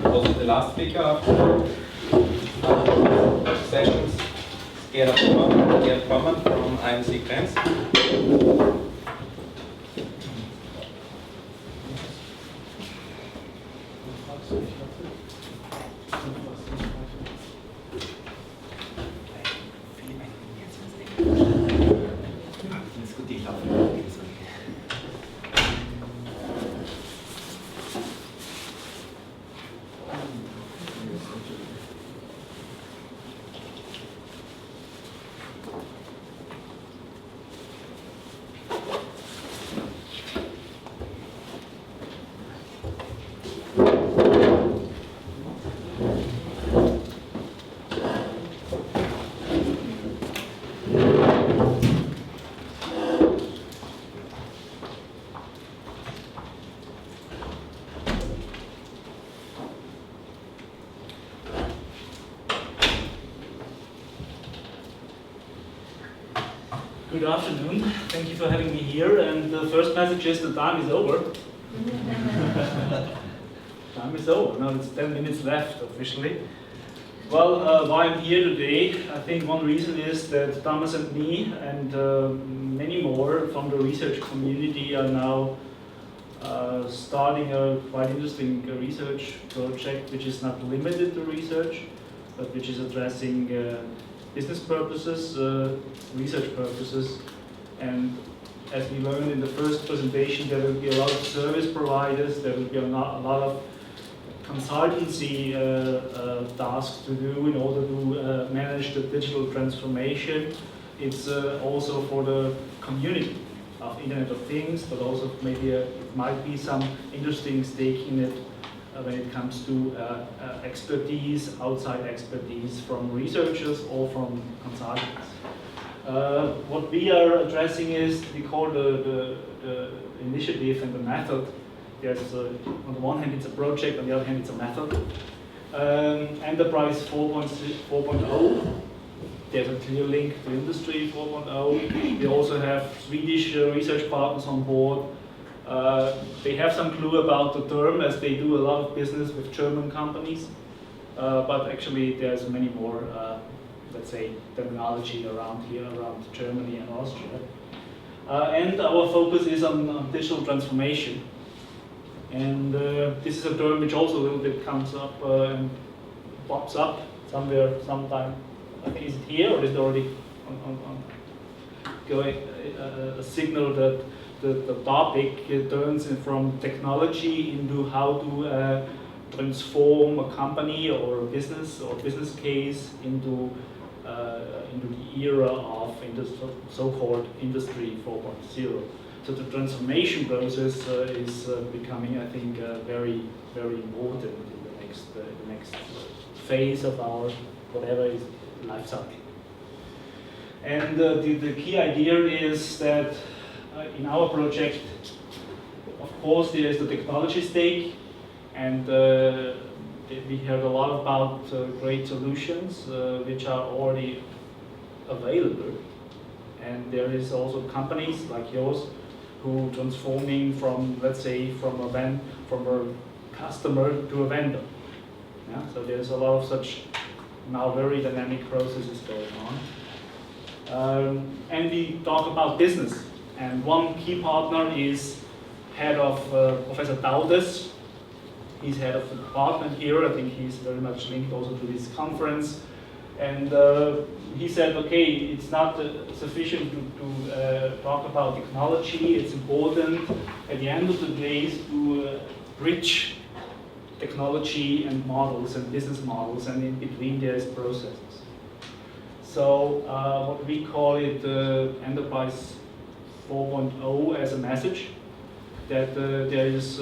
also the last speaker after sessions, Gerhard Pommann from IMC Grenz. Good afternoon. Thank you for having me here. And the first message is the time is over. Time is over. Now it's 10 minutes left officially. Well, why I'm here today, I think one reason is that Thomas and me and many more from the research community are now starting a quite interesting research project which is not limited to research, but which is addressing business purposes, research purposes, and as we learned in the first presentation, there will be a lot of service providers, there will be a lot of consultancy tasks to do in order to manage the digital transformation. It's also for the community of Internet of Things, but also maybe it might be some interesting stake in it when it comes to expertise, outside expertise from researchers or from consultants. What we are addressing is, we call the initiative and the method. There's on the one hand it's a project, on the other hand it's a method. Enterprise 4.0. There's a clear link to Industry 4.0. We also have Swedish research partners on board. They have some clue about the term as they do a lot of business with German companies, but actually there's many more, let's say, terminology around here, around Germany and Austria. And our focus is on digital transformation. And this is a term which also a little bit comes up and pops up somewhere, sometime. I think is it here or is it already on going a signal that the topic turns from technology into how to transform a company or a business case into the era of so-called Industry 4.0. So the transformation process is becoming, I think, very, very important in the next phase of our whatever is life cycle. And the key idea is that in our project, of course, there is the technology stake, and we heard a lot about great solutions which are already available. And there is also companies like yours who transforming from, let's say, from a customer to a vendor. Yeah? So there's a lot of such now very dynamic processes going on. And we talk about business. And one key partner is head of Professor Daudes. He's head of the department here. I think he's very much linked also to this conference. And he said, okay, it's not sufficient to talk about technology. It's important at the end of the day to bridge technology and models and business models, and in between there is processes. So what we call it Enterprise 4.0 as a message, that there is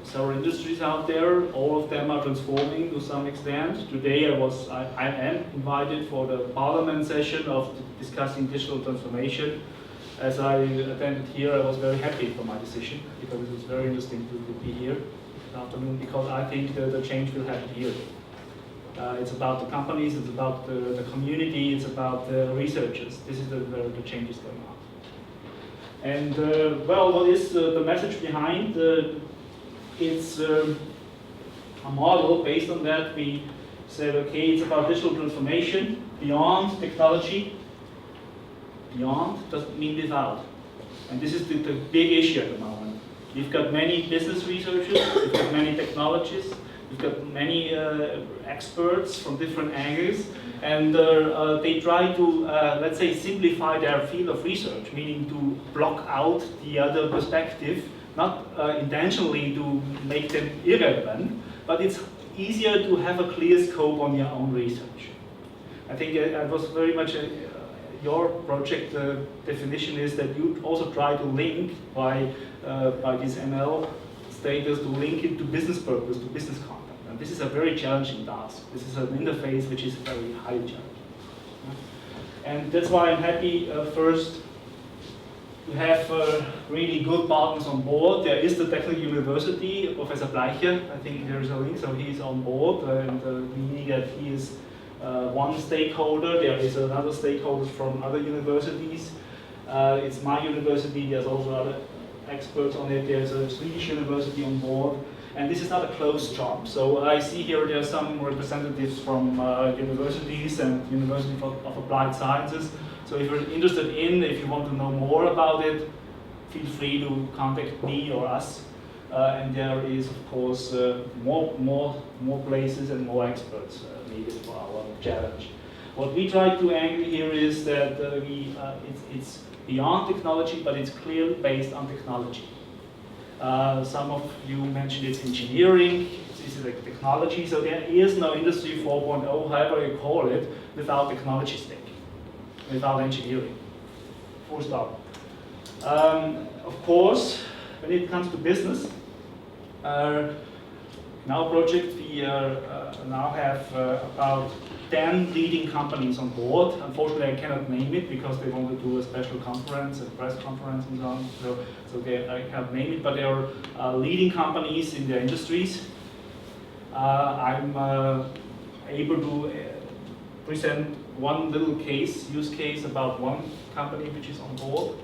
several industries out there, all of them are transforming to some extent. Today I am invited for the Parliament session of discussing digital transformation. As I attended here, I was very happy for my decision, because it was very interesting to be here this afternoon, because I think the change will happen here. It's about the companies, it's about the community, it's about the researchers. This is where the change is going on. And well, what is the message behind? It's a model. Based on that, we said, okay, it's about digital transformation beyond technology. Beyond doesn't mean without. And this is the big issue at the moment. We've got many business researchers, we've got many technologists, we've got many experts from different angles, and they try to, let's say, simplify their field of research, meaning to block out the other perspective, not intentionally to make them irrelevant, but it's easier to have a clear scope on your own research. I think it was very much your project definition is that you also try to link by this ML status to link it to business purpose, to business content. And this is a very challenging task. This is an interface which is very highly challenging. And that's why I'm happy first to have really good partners on board. There is the Technical University, Professor Bleicher, I think there's a link, so he's on board, and meaning that he is one stakeholder. There is another stakeholder from other universities. It's my university, there's also other experts on it. There's a Swedish university on board. And this is not a closed job. So I see here there are some representatives from universities and University of Applied Sciences. So if you're interested if you want to know more about it, feel free to contact me or us. And there is, of course, more places and more experts needed for our challenge. What we try to angle here is that it's beyond technology, but it's clearly based on technology. Some of you mentioned it's engineering, it's like technology, so there is no Industry 4.0, however you call it, without technology stake, without engineering, full stop. Of course, when it comes to business, in our project we now have about 10 leading companies on board. Unfortunately, I cannot name it because they want to do a special conference, a press conference and so on. So I can't name it, but they are leading companies in their industries. I'm able to present one little use case about one company which is on board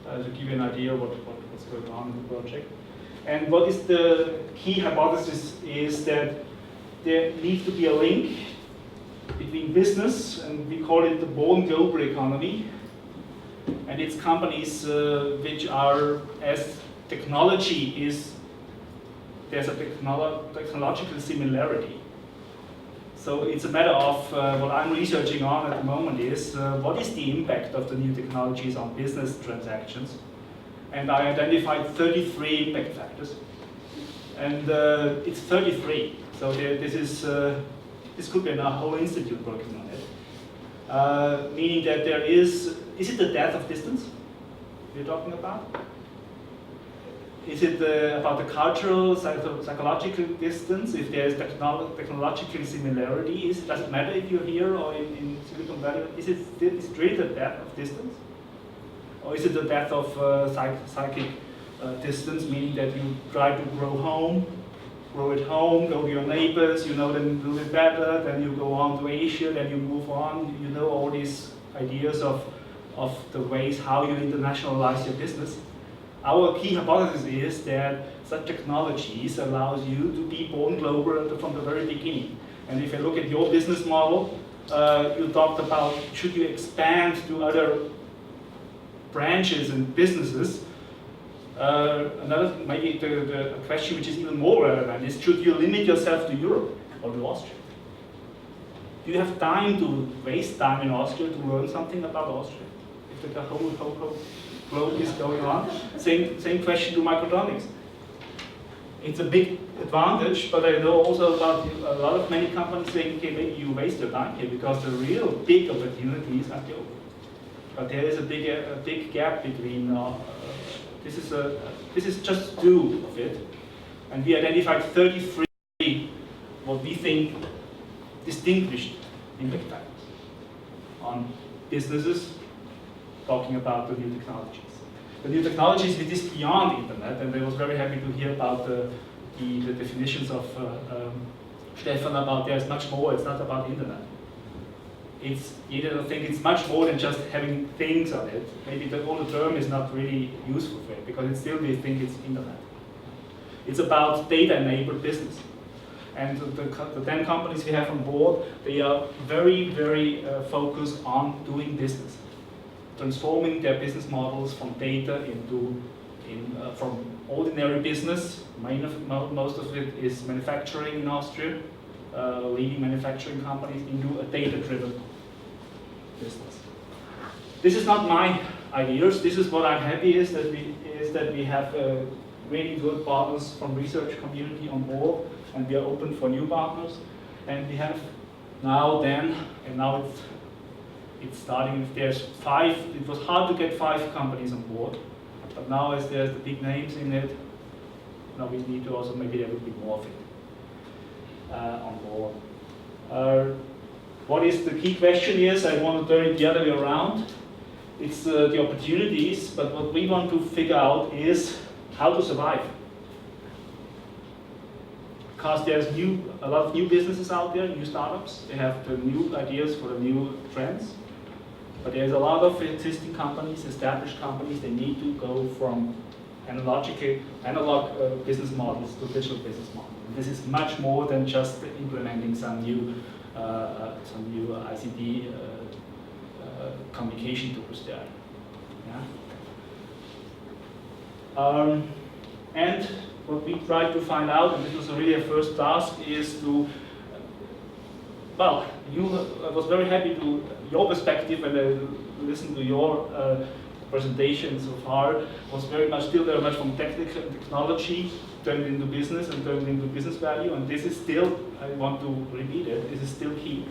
to give you an idea what's going on in the project. And what is the key hypothesis is that there needs to be a link between business, and we call it the born global economy, and it's companies which are, as technology is, there's a technological similarity. So it's a matter of what I'm researching on at the moment is what is the impact of the new technologies on business transactions. And I identified 33 impact factors. And it's 33. So this could be a whole institute working on it. Meaning that there is it the death of distance we're talking about? Is it about the cultural, psychological distance? If there's technological similarity, does it matter if you're here or in Silicon Valley? Is it really the death of distance? Or is it the death of psychic distance, meaning that you try to grow at home, go to your neighbors, you know them a little bit better, then you go on to Asia, then you move on, you know all these ideas of the ways how you internationalize your business. Our key hypothesis is that such technologies allows you to be born global from the very beginning. And if you look at your business model, you talked about should you expand to other branches and businesses. Another, maybe the question which is even more relevant is should you limit yourself to Europe or to Austria? Do you have time to waste time in Austria to learn something about Austria? If the whole globe is going on. Same question to microtronics. It's a big advantage, but I know also about a lot of many companies saying, okay, maybe you waste your time here because the real big opportunities are global. But there is a big gap between. This is just two of it, and we identified 33 what we think distinguished impact factors on businesses talking about the new technologies. The new technologies it is beyond internet, and I was very happy to hear about the definitions of Stefan about there's much more. It's not about internet. You don't think it's much more than just having things on it. Maybe the whole term is not really useful for it because it's still we think it's internet. It's about data-enabled business. And the 10 companies we have on board, they are very, very focused on doing business, transforming their business models from data from ordinary business. Most of it is manufacturing in Austria, leading manufacturing companies, into a data-driven business. This is not my ideas. This is what I'm happy is that we have really good partners from research community on board, and we are open for new partners. And we have now it's starting. If there's 5, it was hard to get 5 companies on board, but now as there's the big names in it, now we need to also maybe a little bit more of it on board. What is the key question is, I want to turn it the other way around. It's the opportunities, but what we want to figure out is how to survive. Because there's a lot of new businesses out there, new startups. They have the new ideas for the new trends. But there's a lot of existing companies, established companies. They need to go from analog business models to digital business models. And this is much more than just implementing some new ICT communication tools there. Yeah? And what we tried to find out, and this was really a first task, is to, I was very happy to your perspective when I listened to your presentation so far, was still very much from technology turned into business and turned into business value, and this is still, I want to repeat it, this is still key.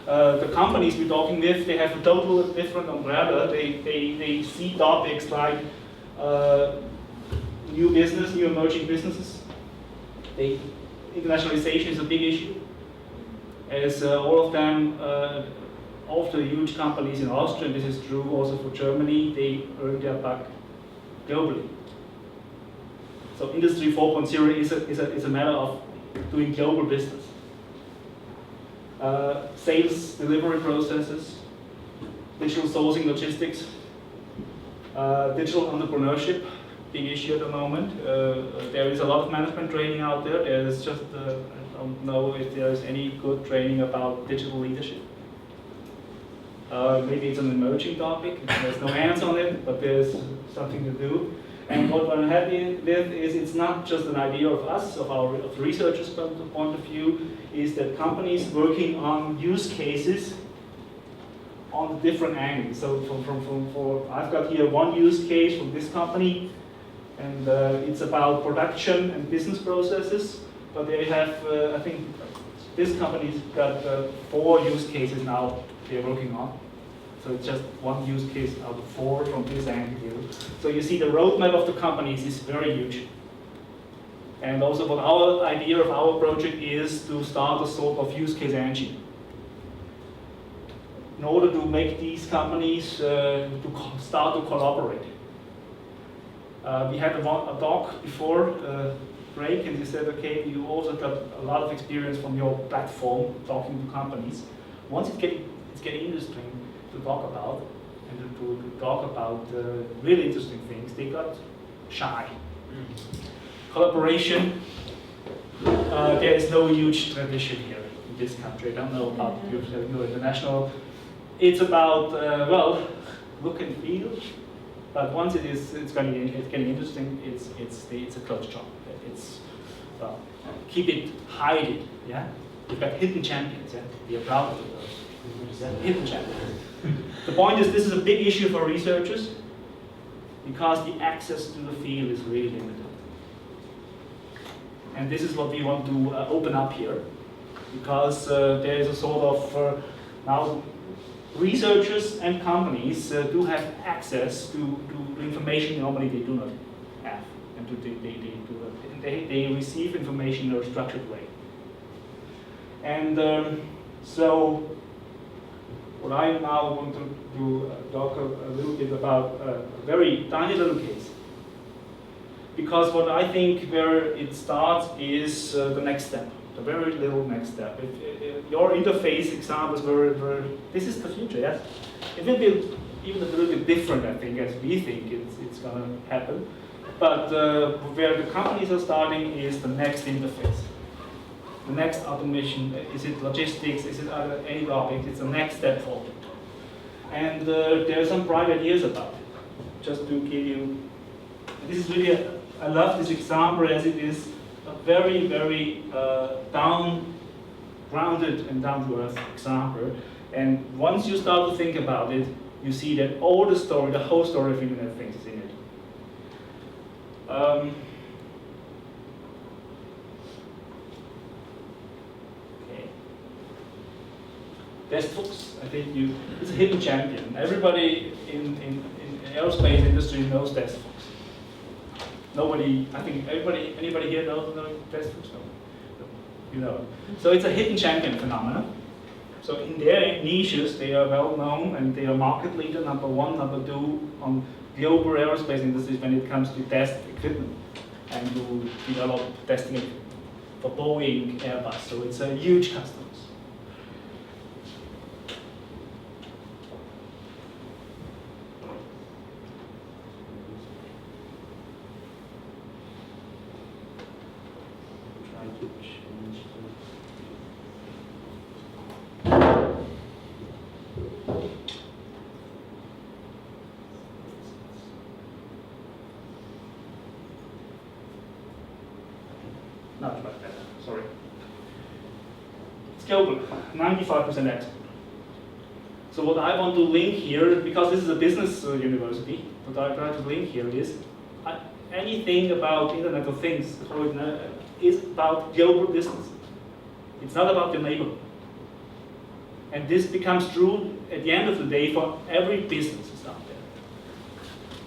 The companies we're talking with, they have a totally different umbrella. They see topics like new business, new emerging businesses. Internationalization is a big issue, as all of them, all of the huge companies in Austria, and this is true also for Germany, they earn their buck globally. So Industry 4.0 is a matter of doing global business. Sales, delivery processes, digital sourcing, logistics, digital entrepreneurship, big issue at the moment. There is a lot of management training out there. There is just, I don't know if there is any good training about digital leadership. Maybe it's an emerging topic. There's no hands on it, but there's something to do. And what I'm happy with is it's not just an idea of us, of researchers' point of view, is that companies working on use cases on different angles. So I've got here one use case from this company, and it's about production and business processes. But they have, I think, this company's got 4 use cases now they're working on. So it's just one use case out of 4 from this angle here. So you see the roadmap of the companies is very huge. And also what our idea of our project is to start a sort of use case engine. In order to make these companies to start to collaborate. We had a talk before break, and you said, okay, you also got a lot of experience from your platform talking to companies. Once it's getting interesting to talk about, and to talk about really interesting things, they got shy. Collaboration, there is no huge tradition here in this country. I don't know about international. It's about, look and feel, but once it's getting interesting, it's a close job. It's, keep it, hide it, yeah? We've got hidden champions, yeah? We are proud of those. Yeah? Hidden champions. The point is, this is a big issue for researchers because the access to the field is really limited. And this is what we want to open up here, because there is a sort of, now researchers and companies do have access to information normally they do not have, and they receive information in a structured way. And so what I now want to talk a little bit about a very tiny little case. Because what I think where it starts is the next step, the very little next step. If your interface examples were, this is the future, yes? It will be even a little bit different, I think, as we think it's going to happen. But where the companies are starting is the next interface. the next automation? Is it logistics? Is it any object? It's the next step forward. And there are some bright ideas about it. Just to give you, this is really, I love this example as it is a very, very grounded and down-to-earth example. And once you start to think about it, you see that all the story, the whole story of Internet of Things is in it. Okay. Desktop's, I think it's a hidden champion. Everybody in aerospace industry knows Desktop's. Nobody, I think anybody here knows Desktop's? No. You know. So it's a hidden champion phenomenon. So in their niches, they are well known and they are market leader, number one, number two on global aerospace industries when it comes to test equipment and to develop testing equipment for Boeing, Airbus. So it's a huge customers. Try to change Not much better, sorry. It's global, 95% export. So what I want to link here, because this is a business university, what I try to link here is anything about Internet of Things is about global business. It's not about your neighbor. And this becomes true at the end of the day for every business out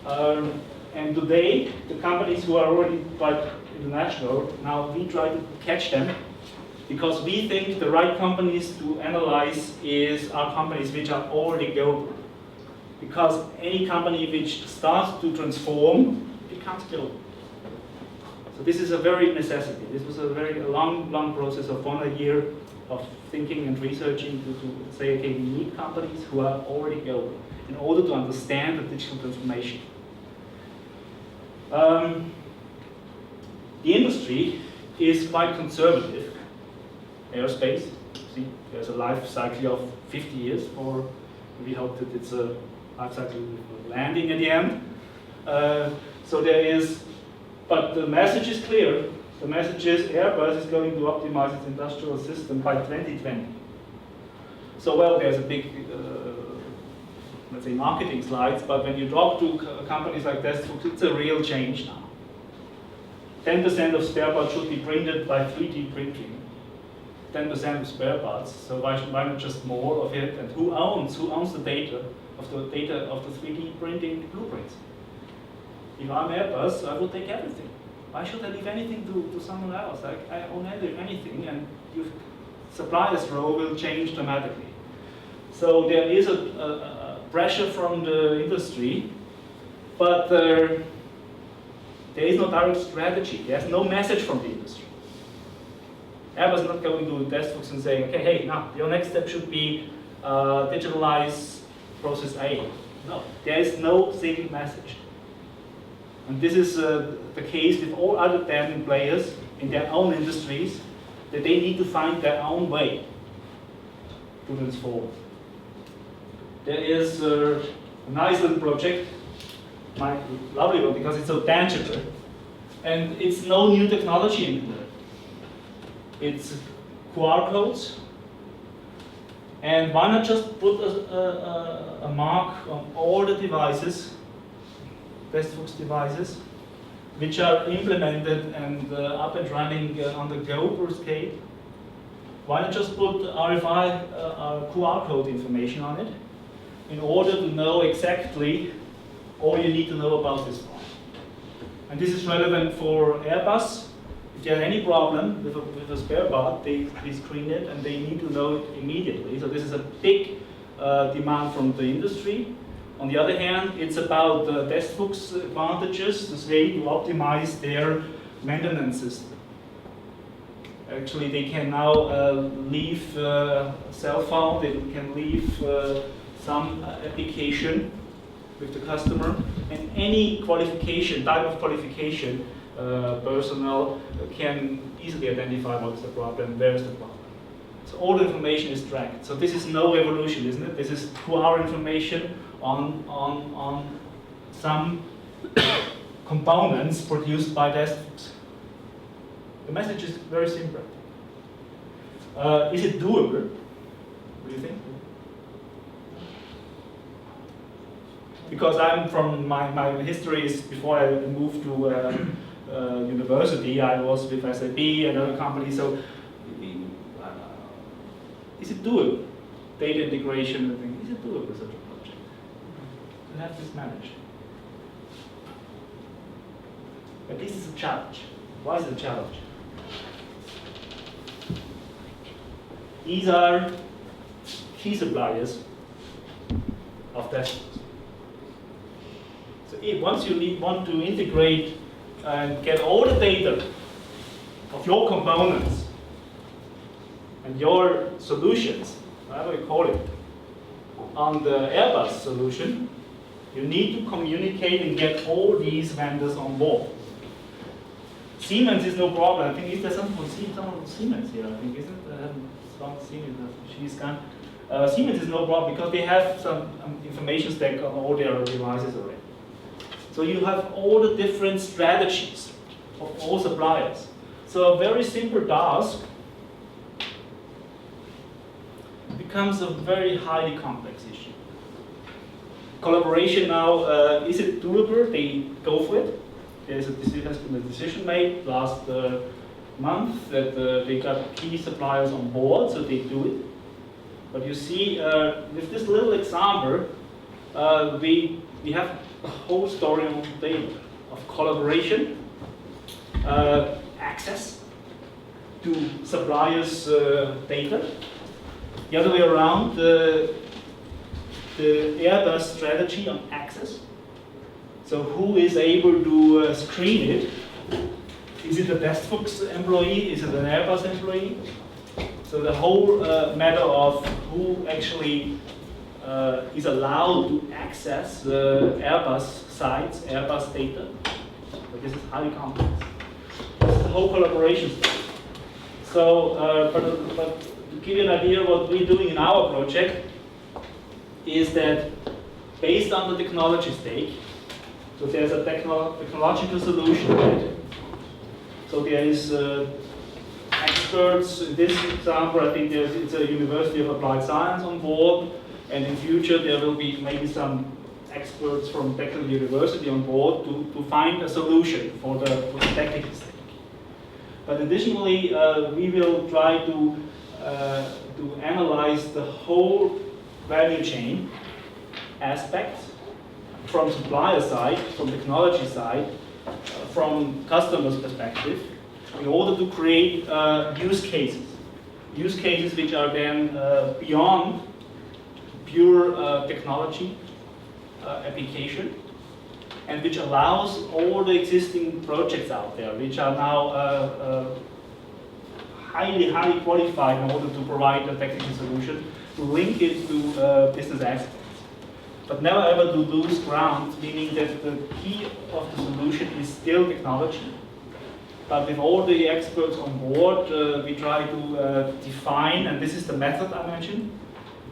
there. And today, the companies who are already quite international, now we try to catch them because we think the right companies to analyze are companies which are already global. Because any company which starts to transform becomes global. So this is a very necessity. This was a very long process of 1 year of thinking and researching to say, okay, we need companies who are already global in order to understand the digital transformation. The industry is quite conservative. Aerospace, see, there's a life cycle of 50 years, or we hope that it's a life cycle with landing at the end. So there is, but the message is clear. The message is Airbus is going to optimize its industrial system by 2020. So, well, there's a big, let's say, marketing slides, but when you talk to companies like this, it's a real change now. 10% of spare parts should be printed by 3D printing. 10% of spare parts, so why not just more of it? And who owns the data of the 3D printing blueprints? If I'm Airbus, I would take everything. Why should I leave anything to someone else? I own anything, and your supplier's role will change dramatically. So there is a pressure from the industry, but there is no direct strategy. There's no message from the industry. Airbus is not going to Desktop's and saying, okay, hey, now your next step should be digitalize process A. No, there is no single message. And this is the case with all other 10 players in their own industries, that they need to find their own way to transform. There is a nice little project, my lovely one, because it's so tangible, and it's no new technology in there. It's QR codes, and why not just put a mark on all the devices, Desktop's devices, which are implemented and up and running on the global scale. Why not just put RFI QR code information on it in order to know exactly all you need to know about this one. And this is relevant for Airbus. If there's any problem with a spare part, they screen it and they need to know it immediately. So this is a big demand from the industry. On the other hand, it's about Desktop's advantages to say to optimize their maintenance system. Actually, they can now leave cell phone, they can leave some application with the customer, and any qualification, type of qualification, personnel can easily identify what is the problem, where is the problem. So all the information is tracked. So this is no evolution, isn't it? This is 2-hour information on some components produced by desktops. The message is very simple. Is it doable? What do you think? Because I'm from my history is before I moved to university, I was with SAP and other companies. So is it doable? Data integration, is it doable such a project? To have this managed. But this is a challenge. Why is it a challenge? These are key suppliers of desktops. So once you want to integrate and get all the data of your components and your solutions, whatever you call it, on the Airbus solution, you need to communicate and get all these vendors on board. Siemens is no problem. I think, is there someone from Siemens here? I think, isn't it? I haven't seen it. She's gone. Siemens is no problem because they have some information stack on all their devices already. So you have all the different strategies of all suppliers. So a very simple task becomes a very highly complex issue. Collaboration now, is it doable? They go for it. Has been a decision made last month that they got key suppliers on board, so they do it. But you see, with this little example, we have a whole story on the table of collaboration, access to suppliers' data. The other way around, the Airbus strategy on access. So who is able to screen it? Is it a Desktop's employee? Is it an Airbus employee? So the whole matter of who actually is allowed to access the Airbus sites, Airbus data. But this is highly complex. This is the whole collaboration stuff. So, but to give you an idea of what we're doing in our project is that based on the technology stake, so there's a technological solution, right? So there is experts. In this example, I think it's a University of Applied Science on board, and in future there will be maybe some experts from technical university on board to find a solution for the technical stake. But additionally, we will try to analyze the whole value chain aspects from supplier side, from technology side, from customer's perspective, in order to create use cases. Use cases which are then beyond pure technology application, and which allows all the existing projects out there, which are now highly qualified in order to provide a technical solution, to link it to business aspects. But never ever to lose ground, meaning that the key of the solution is still technology. But with all the experts on board, we try to define, and this is the method I mentioned.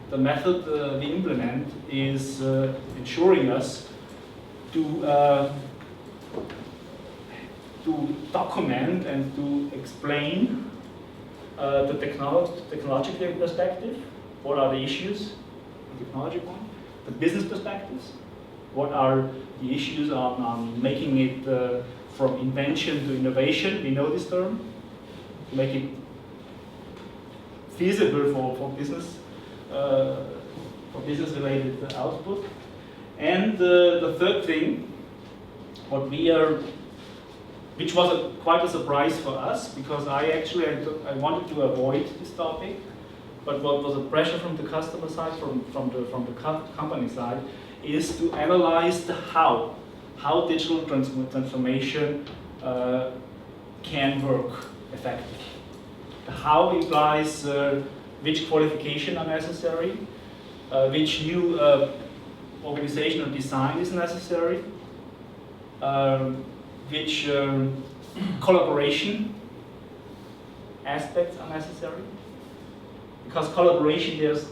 The method we implement is ensuring us to document and to explain the technological perspective. What are the issues, the technology point? The business perspectives. What are the issues on making it from invention to innovation? We know this term. To make it feasible for business, related output. And the third thing, which was quite a surprise for us, because I wanted to avoid this topic. But what was a pressure from the customer side, from the company side, is to analyze the how digital transformation can work effectively. The how implies which qualification are necessary, which new organizational design is necessary, which collaboration aspects are necessary. Because collaboration, there's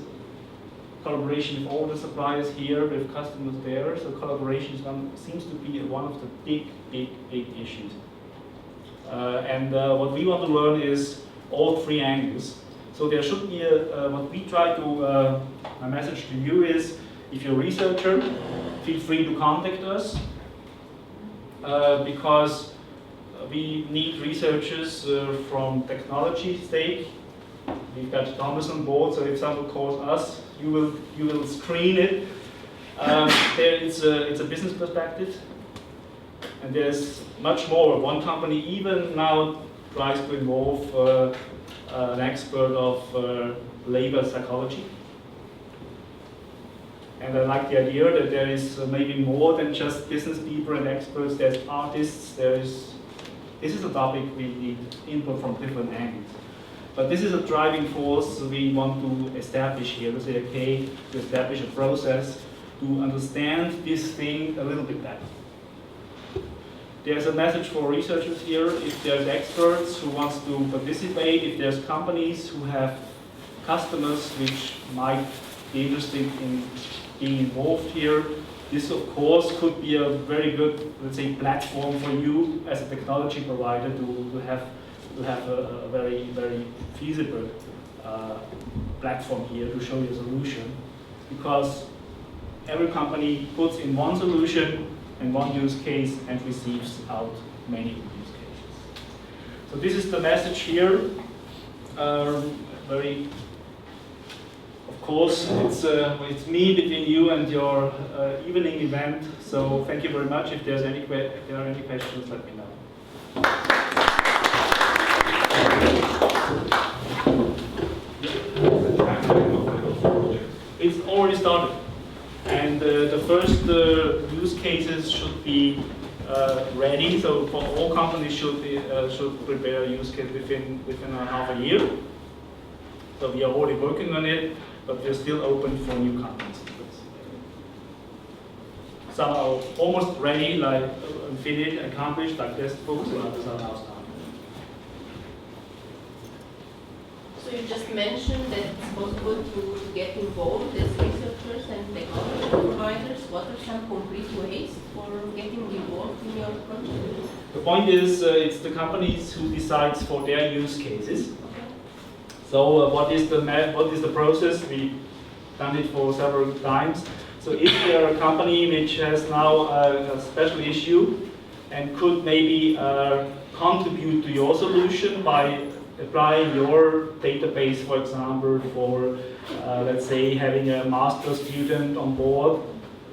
collaboration with all the suppliers here, with customers there, so collaboration seems to be one of the big issues. What we want to learn is all three angles. So there should be what we try to, my message to you is, if you're a researcher, feel free to contact us, because we need researchers from technology stake. We've got Thomas on board, so if someone calls us, you will screen it. It's a business perspective, and there's much more. One company even now tries to involve an expert of labor psychology. And I like the idea that there is maybe more than just business people and experts. There's artists. This is a topic we need input from different angles. But this is a driving force we want to establish here. To say, okay, to establish a process to understand this thing a little bit better. There's a message for researchers here. If there's experts who wants to participate, if there's companies who have customers which might be interested in being involved here, this of course could be a very good, let's say, platform for you as a technology provider to have a very feasible platform here to show you a solution, because every company puts in one solution and one use case and receives out many use cases. So this is the message here. Of course, it's me between you and your evening event. So thank you very much. If there are any questions, let me know. It's already started, and the first use cases should be ready. So for all companies should prepare a use case within a half a year. So we are already working on it, but we're still open for new companies. Some are almost ready, like finished, accomplished, like test books, and others are now starting. So you just mentioned that it's possible to get involved as researchers and technology providers. What are some concrete ways for getting involved in your project? The point is, it's the companies who decides for their use cases. So what is the process? We've done it for several times. So if you're a company which has now a special issue and could maybe contribute to your solution by applying your database, for example, for let's say having a master student on board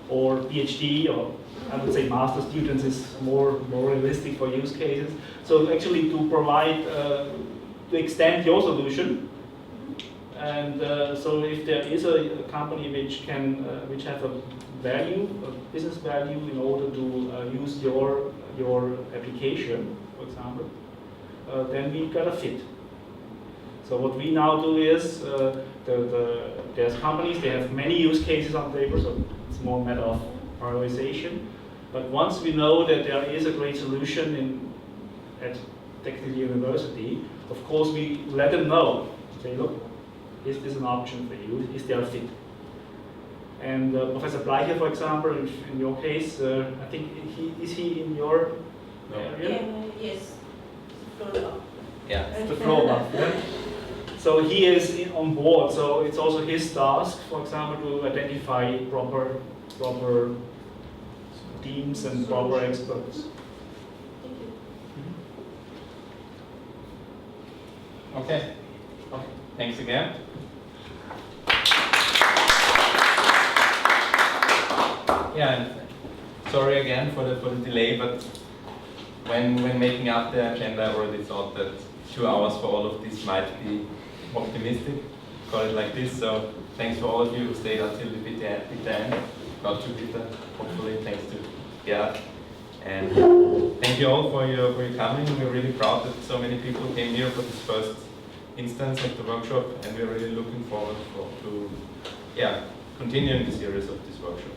or PhD, or I would say master students is more realistic for use cases. So actually to provide, to extend your solution. And so if there is a company which can, which have a value, a business value in order to use your application, for example, then we got a fit. So what we now do is, there's companies, they have many use cases on paper, so it's more a matter of prioritization. But once we know that there is a great solution at technical university, of course we let them know. Say, look, is this an option for you? Is there a fit? And Professor Bleicher, for example, in your case, I think is he in your area? Yes. Yeah. The floor up, yeah? So he is on board, so it's also his task, for example, to identify proper teams and proper experts. Okay. Thanks again. Yeah, and sorry again for the delay, but when making up the agenda, I already thought that 2 hours for all of this might be optimistic, call it like this. So thanks for all of you who stayed until the bit end, not too bitter, hopefully, thanks to Gerhard. And thank you all for your coming. We're really proud that so many people came here for this first instance of the workshop, and we're really looking forward to continuing the series of this workshop.